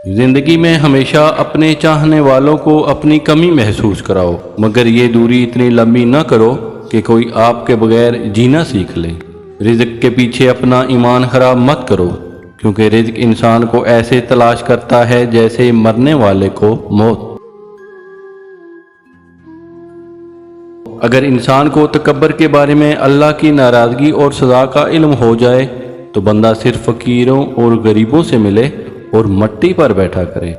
زندگی میں ہمیشہ اپنے چاہنے والوں کو اپنی کمی محسوس کراؤ، مگر یہ دوری اتنی لمبی نہ کرو کہ کوئی آپ کے بغیر جینا سیکھ لے۔ رزق کے پیچھے اپنا ایمان خراب مت کرو، کیونکہ رزق انسان کو ایسے تلاش کرتا ہے جیسے مرنے والے کو موت۔ اگر انسان کو تکبر کے بارے میں اللہ کی ناراضگی اور سزا کا علم ہو جائے تو بندہ صرف فقیروں اور غریبوں سے ملے اور مٹی پر بیٹھا کرے۔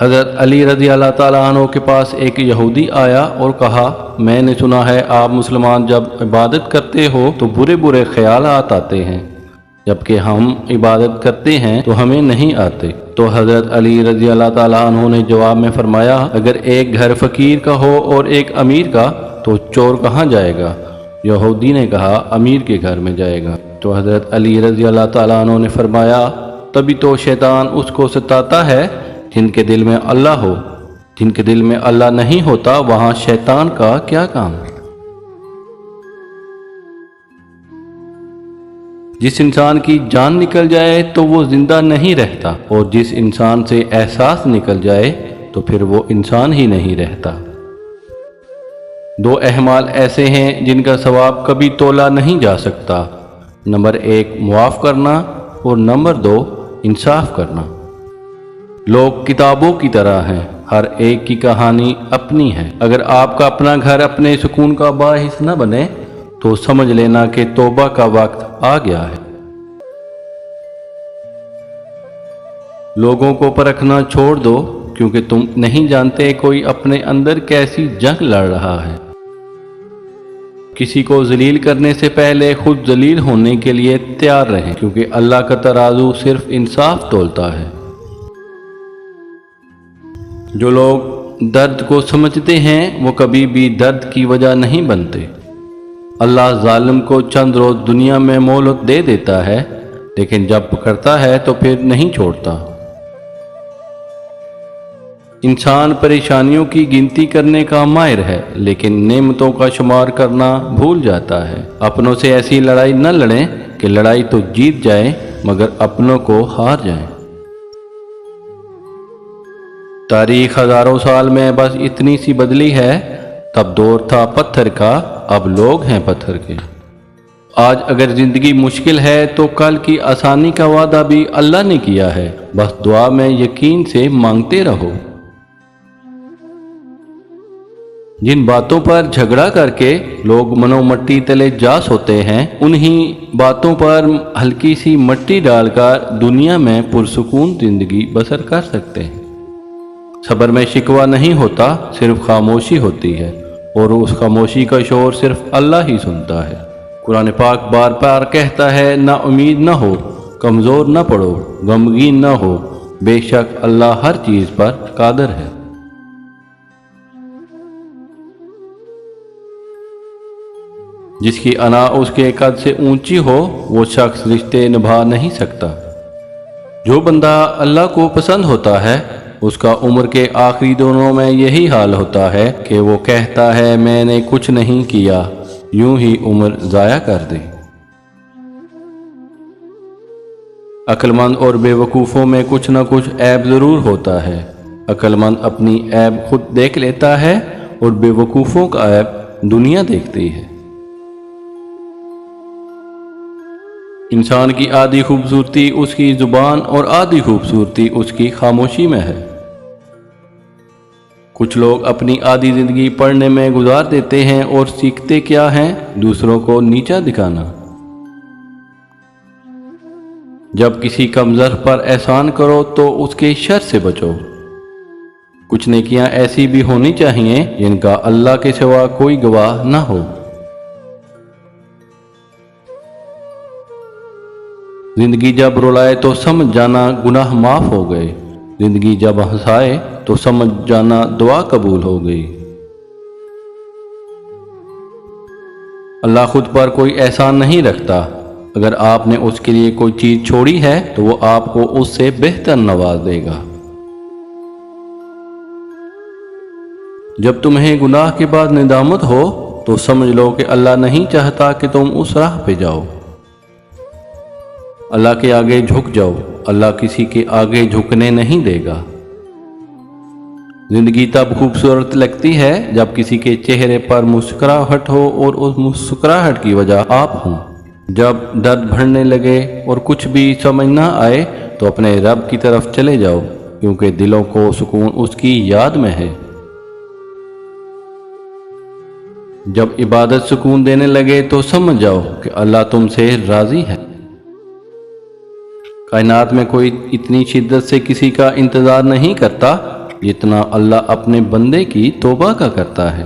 حضرت علی رضی اللہ تعالیٰ عنہ کے پاس ایک یہودی آیا اور کہا، میں نے سنا ہے آپ مسلمان جب عبادت کرتے ہو تو برے برے خیالات آتے ہیں، جبکہ ہم عبادت کرتے ہیں تو ہمیں نہیں آتے۔ تو حضرت علی رضی اللہ تعالیٰ عنہ نے جواب میں فرمایا، اگر ایک گھر فقیر کا ہو اور ایک امیر کا تو چور کہاں جائے گا؟ یہودی نے کہا، امیر کے گھر میں جائے گا۔ تو حضرت علی رضی اللہ تعالیٰ عنہ نے فرمایا، تبھی تو شیطان اس کو ستاتا ہے جن کے دل میں اللہ ہو، جن کے دل میں اللہ نہیں ہوتا وہاں شیطان کا کیا کام؟ جس انسان کی جان نکل جائے تو وہ زندہ نہیں رہتا، اور جس انسان سے احساس نکل جائے تو پھر وہ انسان ہی نہیں رہتا۔ دو اعمال ایسے ہیں جن کا ثواب کبھی تولا نہیں جا سکتا، نمبر 1 معاف کرنا اور نمبر 2 انصاف کرنا۔ لوگ کتابوں کی طرح ہیں، ہر ایک کی کہانی اپنی ہے۔ اگر آپ کا اپنا گھر اپنے سکون کا باعث نہ بنے تو سمجھ لینا کہ توبہ کا وقت آ گیا ہے۔ لوگوں کو پرکھنا چھوڑ دو، کیونکہ تم نہیں جانتے کوئی اپنے اندر کیسی جنگ لڑ رہا ہے۔ کسی کو ذلیل کرنے سے پہلے خود ذلیل ہونے کے لیے تیار رہیں، کیونکہ اللہ کا ترازو صرف انصاف تولتا ہے۔ جو لوگ درد کو سمجھتے ہیں وہ کبھی بھی درد کی وجہ نہیں بنتے۔ اللہ ظالم کو چند روز دنیا میں مہلت دے دیتا ہے، لیکن جب پکڑتا ہے تو پھر نہیں چھوڑتا۔ انسان پریشانیوں کی گنتی کرنے کا ماہر ہے، لیکن نعمتوں کا شمار کرنا بھول جاتا ہے۔ اپنوں سے ایسی لڑائی نہ لڑیں کہ لڑائی تو جیت جائیں مگر اپنوں کو ہار جائیں۔ تاریخ ہزاروں سال میں بس اتنی سی بدلی ہے، تب دور تھا پتھر کا، اب لوگ ہیں پتھر کے۔ آج اگر زندگی مشکل ہے تو کل کی آسانی کا وعدہ بھی اللہ نے کیا ہے، بس دعا میں یقین سے مانگتے رہو۔ جن باتوں پر جھگڑا کر کے لوگ منو مٹی تلے جا سوتے ہیں، انہی باتوں پر ہلکی سی مٹی ڈال کر دنیا میں پرسکون زندگی بسر کر سکتے ہیں۔ صبر میں شکوہ نہیں ہوتا، صرف خاموشی ہوتی ہے، اور اس خاموشی کا شور صرف اللہ ہی سنتا ہے۔ قرآن پاک بار بار کہتا ہے، نا امید نہ ہو، کمزور نہ پڑو، غمگین نہ ہو، بے شک اللہ ہر چیز پر قادر ہے۔ جس کی انا اس کے قد سے اونچی ہو وہ شخص رشتے نبھا نہیں سکتا۔ جو بندہ اللہ کو پسند ہوتا ہے اس کا عمر کے آخری دنوں میں یہی حال ہوتا ہے کہ وہ کہتا ہے، میں نے کچھ نہیں کیا، یوں ہی عمر ضائع کر دی۔ عقل مند اور بے وقوفوں میں کچھ نہ کچھ عیب ضرور ہوتا ہے۔ عقل مند اپنی عیب خود دیکھ لیتا ہے اور بے وقوفوں کا عیب دنیا دیکھتی ہے۔ انسان کی آدھی خوبصورتی اس کی زبان اور آدھی خوبصورتی اس کی خاموشی میں ہے۔ کچھ لوگ اپنی آدھی زندگی پڑھنے میں گزار دیتے ہیں اور سیکھتے کیا ہیں؟ دوسروں کو نیچا دکھانا۔ جب کسی کمزور پر احسان کرو تو اس کے شر سے بچو۔ کچھ نیکیاں ایسی بھی ہونی چاہیے جن کا اللہ کے سوا کوئی گواہ نہ ہو۔ زندگی جب رلائے تو سمجھ جانا گناہ معاف ہو گئے، زندگی جب ہنسائے تو سمجھ جانا دعا قبول ہو گئی۔ اللہ خود پر کوئی احسان نہیں رکھتا، اگر آپ نے اس کے لیے کوئی چیز چھوڑی ہے تو وہ آپ کو اس سے بہتر نواز دے گا۔ جب تمہیں گناہ کے بعد ندامت ہو تو سمجھ لو کہ اللہ نہیں چاہتا کہ تم اس راہ پہ جاؤ۔ اللہ کے آگے جھک جاؤ، اللہ کسی کے آگے جھکنے نہیں دے گا۔ زندگی تب خوبصورت لگتی ہے جب کسی کے چہرے پر مسکراہٹ ہو اور اس مسکراہٹ کی وجہ آپ ہوں۔ جب درد بڑھنے لگے اور کچھ بھی سمجھ نہ آئے تو اپنے رب کی طرف چلے جاؤ، کیونکہ دلوں کو سکون اس کی یاد میں ہے۔ جب عبادت سکون دینے لگے تو سمجھ جاؤ کہ اللہ تم سے راضی ہے۔ کائنات میں کوئی اتنی شدت سے کسی کا انتظار نہیں کرتا جتنا اللہ اپنے بندے کی توبہ کا کرتا ہے۔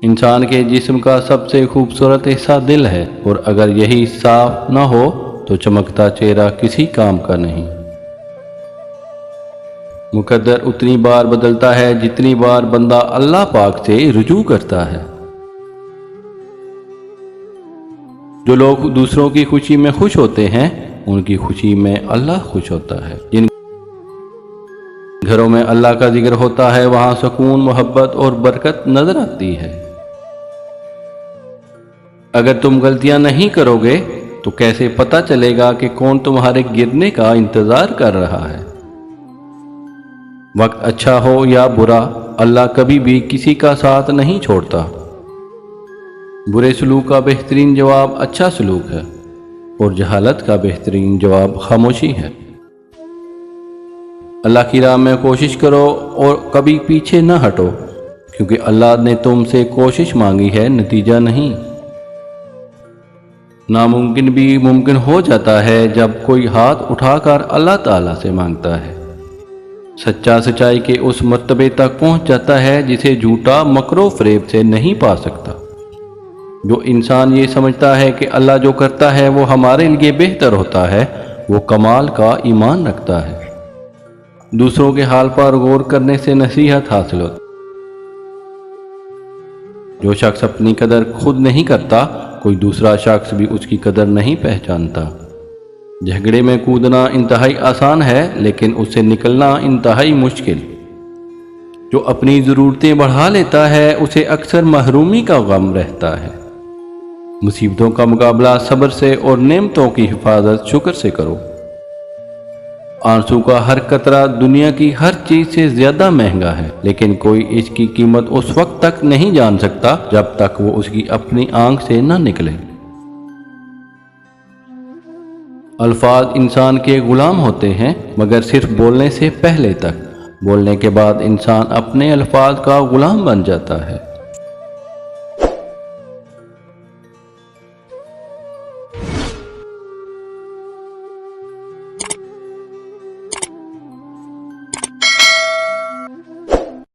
انسان کے جسم کا سب سے خوبصورت حصہ دل ہے، اور اگر یہی صاف نہ ہو تو چمکتا چہرہ کسی کام کا نہیں۔ مقدر اتنی بار بدلتا ہے جتنی بار بندہ اللہ پاک سے رجوع کرتا ہے۔ جو لوگ دوسروں کی خوشی میں خوش ہوتے ہیں ان کی خوشی میں اللہ خوش ہوتا ہے۔ جن گھروں میں اللہ کا ذکر ہوتا ہے وہاں سکون، محبت اور برکت نظر آتی ہے۔ اگر تم غلطیاں نہیں کرو گے تو کیسے پتہ چلے گا کہ کون تمہارے گرنے کا انتظار کر رہا ہے؟ وقت اچھا ہو یا برا، اللہ کبھی بھی کسی کا ساتھ نہیں چھوڑتا۔ برے سلوک کا بہترین جواب اچھا سلوک ہے، اور جہالت کا بہترین جواب خاموشی ہے۔ اللہ کی راہ میں کوشش کرو اور کبھی پیچھے نہ ہٹو، کیونکہ اللہ نے تم سے کوشش مانگی ہے، نتیجہ نہیں۔ ناممکن بھی ممکن ہو جاتا ہے جب کوئی ہاتھ اٹھا کر اللہ تعالیٰ سے مانگتا ہے۔ سچا سچائی کے اس مرتبے تک پہنچ جاتا ہے جسے جھوٹا مکر و فریب سے نہیں پا سکتا۔ جو انسان یہ سمجھتا ہے کہ اللہ جو کرتا ہے وہ ہمارے لیے بہتر ہوتا ہے، وہ کمال کا ایمان رکھتا ہے۔ دوسروں کے حال پر غور کرنے سے نصیحت حاصل ہوتی۔ جو شخص اپنی قدر خود نہیں کرتا، کوئی دوسرا شخص بھی اس کی قدر نہیں پہچانتا۔ جھگڑے میں کودنا انتہائی آسان ہے، لیکن اس سے نکلنا انتہائی مشکل۔ جو اپنی ضرورتیں بڑھا لیتا ہے اسے اکثر محرومی کا غم رہتا ہے۔ مصیبتوں کا مقابلہ صبر سے اور نعمتوں کی حفاظت شکر سے کرو۔ آنسو کا ہر قطرہ دنیا کی ہر چیز سے زیادہ مہنگا ہے، لیکن کوئی اس کی قیمت اس وقت تک نہیں جان سکتا جب تک وہ اس کی اپنی آنکھ سے نہ نکلے۔ الفاظ انسان کے غلام ہوتے ہیں، مگر صرف بولنے سے پہلے تک۔ بولنے کے بعد انسان اپنے الفاظ کا غلام بن جاتا ہے۔